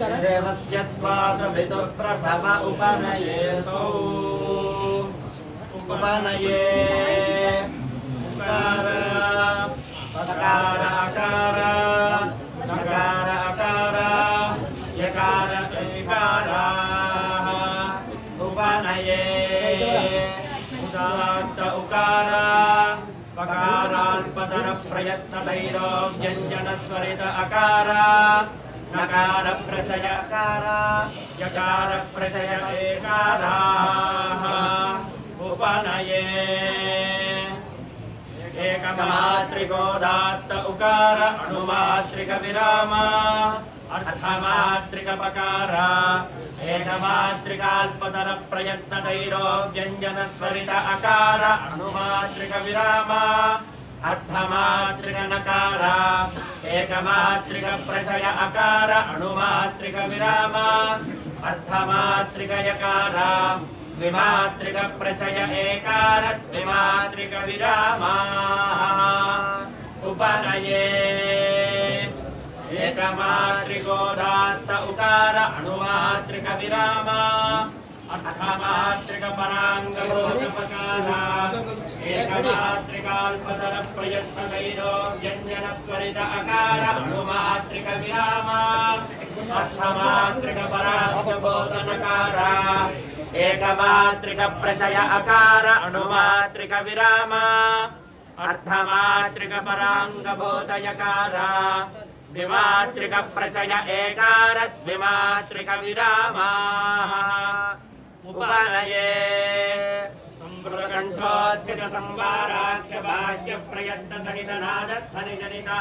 देवस्य त्वा सवितुः प्रसव उपनयेसौ उपनये उकार अकार नकार अकार यकार इकाराः उपनये उदात्त उकार पकाराल्पतरः प्रयत्नतैरो व्यञ्जनस्वरित अकार नकार प्रचय अकार यकार प्रचय एकाराः उपनये एकमात्रिकोदात्त उकार अणुमात्रिक विराम अर्थमात्रिक पकार एकमात्रिकाल्पतर प्रयत्नतैरो व्यञ्जनस्वरित अकार अणुमात्रिक विराम अर्थमात्रिक नकार एकमात्रिक प्रचय अकार अणुमात्रिक विराम अर्थमात्रिक यकार द्विमात्रिक प्रचय एकार द्विमात्रिक विरामाः उपनये एकमात्रिकोदात्त उकार अणुमात्रिक विराम अर्थमात्रिक पराङ्गबोधपकार एकमात्रिकाल्पतर प्रयत्नतैरो व्यञ्जनस्वरित अकार अणुमात्रिक विराम अर्थमात्रिक पराङ्गबोधनकार एकमात्रिक प्रचय अकार अणुमात्रिक विराम अर्थमात्रिक पराङ्गबोधयकार द्विमात्रिक प्रचय एकार द्विमात्रिक विरामाः उपनये संवृतकण्ठोद्गत संवाराख्य बाह्य प्रयत्न सहित नादध्वनि जनिता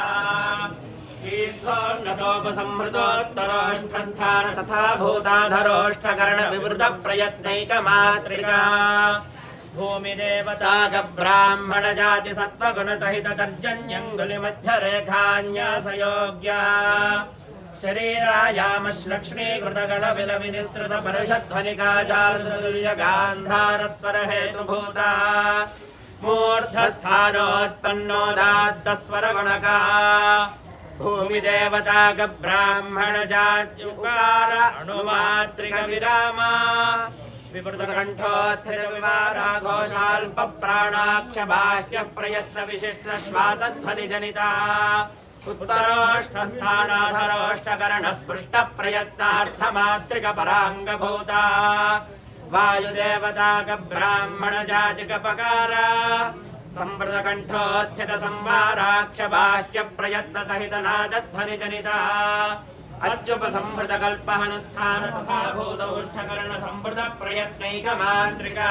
तीर्थोन्नतोपसंहृतोत्तरोष्ठस्थान तथा भूताधरोष्ठकर्ण विवृत प्रयत्नैकमात्रिका भूमिदेवताक ब्राह्मण जाति सत्त्वगुण सहित तर्जन्यङ्गुलि मध्यरेखान्यासयोग्या शरीरायामश्लक्ष्मीकृतगण विलविनिसृत परिषध्वनिका जालतुल्य गान्धारस्वर हेतुभूता मूर्धस्थानोत्पन्नोदात्तस्वर गुणका भूमिदेवताक ब्राह्मण जाति उकार अणुमात्रिक विराम विवृतकण्ठोत्थित विवारा घोषाल्प प्राणाक्ष बाह्य प्रयत्न विशिष्ट श्वासध्वनि जनिता उत्तरोष्ठस्थानाधरोष्ठकर्ण स्पृष्ट प्रयत्नार्थमात्रिक पराङ्गभूता वायुदेवताक ब्राह्मण जातिक पकार संवृतकण्ठोत्थित संवाराक्ष बाह्य प्रयत्न सहित नादध्वनि जनिता अत्युपसंहृतकल्पहनुस्थान तथा भूतौष्ठकर्ण संवृत प्रयत्नैकमात्रिका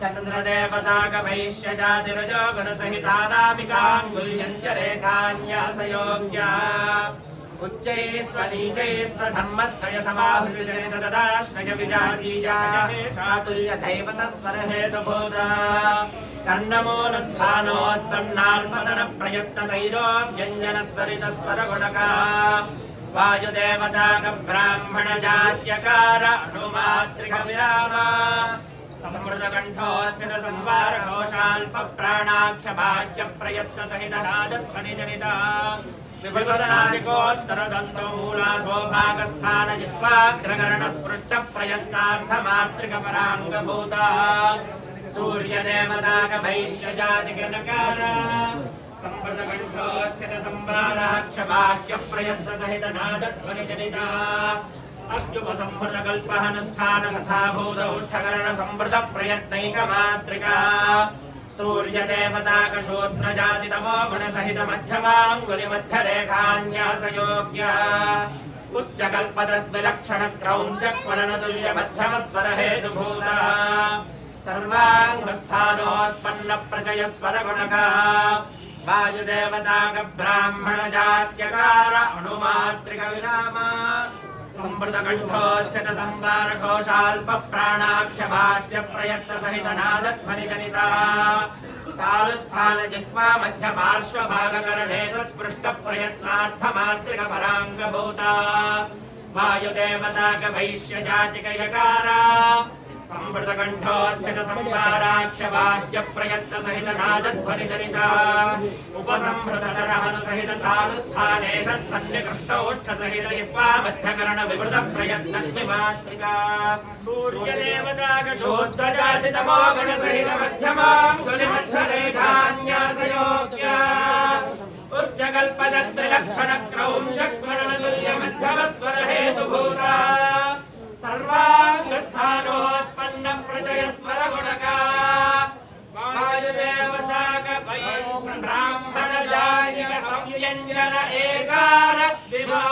चन्द्रदेवताक वैश्य जातिरजो गुणसहितानामिकाङ्गुल्यञ्च रेखान्यासयोग्या उच्चैस्त्वनीचैस्त्वधम्मद्वय समाहुर्यजनित तदाश्रय विजातीया चातुल्यदैवतस्वर हेतुभूता कर्णमूलस्थानोत्पन्नाल्पतर प्रयत्नतैरो व्यञ्जनस्वरितस्वर गुणका वायुदेवताक ब्राह्मण जात्यकार अणुमात्रिक विराम संवृतकण्ठोत्थित संवार घोषाल्प प्राणाख्य बाह्य प्रयत्न सहित राजध्वनि जनिता विवृतनासिकोत्तर दन्तमूलाधो भागस्थान जिह्वाग्रकर्ण स्पृष्ट प्रयत्नार्थमात्रिक पराङ्गभूता सूर्यदेवताक वैश्य जातिक नकार संवृतकण्ठोत्थित संवाराक्ष बाह्य प्रयत्न सहित नादध्वनि जनिता अत्युपसंहृतकल्पहनुस्थान तथा भूतौष्ठकर्ण संवृत प्रयत्नैकमात्रिका सूर्यदेवताक शूद्र जाति तमो गुण सहित मध्यमाङ्गुलि मध्यरेखान्यासयोग्या उच्चकल्पतद्विलक्षण क्रौञ्च क्वरणतुल्य मध्यमस्वर हेतुभूता सर्वाङ्गस्थानोत्पन्न प्रचय स्वर गुणका वायुदेवताक ब्राह्मण जात्यकार अणुमात्रिक विराम संवृतकण्ठोत्थित संवार घोषाल्प प्राणाख्य बाह्य प्रयत्न सहित नादध्वनि जनिता तालुस्थान जिह्वा मध्य पार्श्व भागकर्णेषु स्पृष्ट प्रयत्नार्थमात्रिक पराङ्गभूता वायुदेवताक वैश्य जातिक यकार संवृतकण्ठोत्थित संवाराख्य बाह्य प्रयत्न सहित नादध्वनि जनिता उपसंहृतरहन सहित तालुस्थाने षट्सन्निकृष्टोष्ठ सहित जिह्वा मध्यकर्ण विवृत प्रयत्न द्विमात्रिका सूर्यदेवता शूद्रजाति तमो गण सहित मध्यमाङ्गुलि मध्यरेखान्यासयोग्या उच्चकल्पदत्रिलक्षण क्रौञ्चक्मरणतुल्य मध्यमस्वर हेतुभूता सर्वाङ्गस्थानोत्पन्न प्रजयस्वर गुणका वायुदेवता ब्राह्मण जायिक संव्यञ्जन एकार विभा